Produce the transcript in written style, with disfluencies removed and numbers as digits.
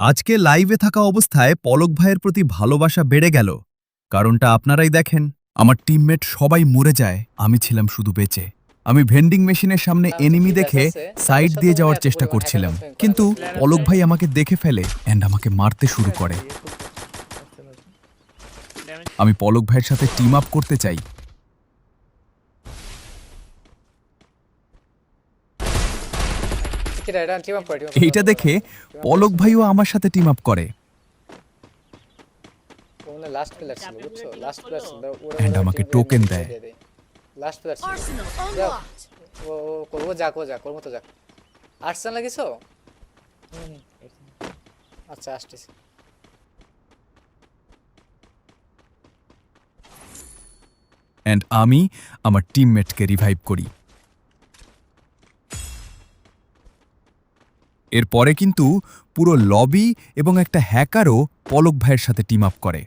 আজকে লাইভে থাকা অবস্থায় পলক ভাইয়ের প্রতি ভালোবাসা বেড়ে গেল। কারণটা আপনারাই দেখেন। আমার টিমমেট সবাই মরে যায়, আমি ছিলাম শুধু বেঁচে। আমি ভেন্ডিং মেশিনের সামনে এনিমি দেখে সাইড দিয়ে যাওয়ার চেষ্টা করছিলাম, কিন্তু পলক ভাই আমাকে দেখে ফেলে এন্ড আমাকে মারতে শুরু করে। আমি পলক ভাইয়ের সাথে টিম আপ করতে চাই। এইটা দেখে পলক ভাইও আমার সাথে টিম আপ করে এন্ড আমাকে টোকেন দেয়। Arsenal unlocked. ও যাক ওর মতো যাক। আর্টসান লাগিছো? আচ্ছা আসতেছি। এন্ড আমি আমার টিমমেটকে রিভাইভ করি। এরপরে কিন্তু পুরো লবি এবং একটা হ্যাকারও পলক ভাইয়ের সাথে টিম আপ করে।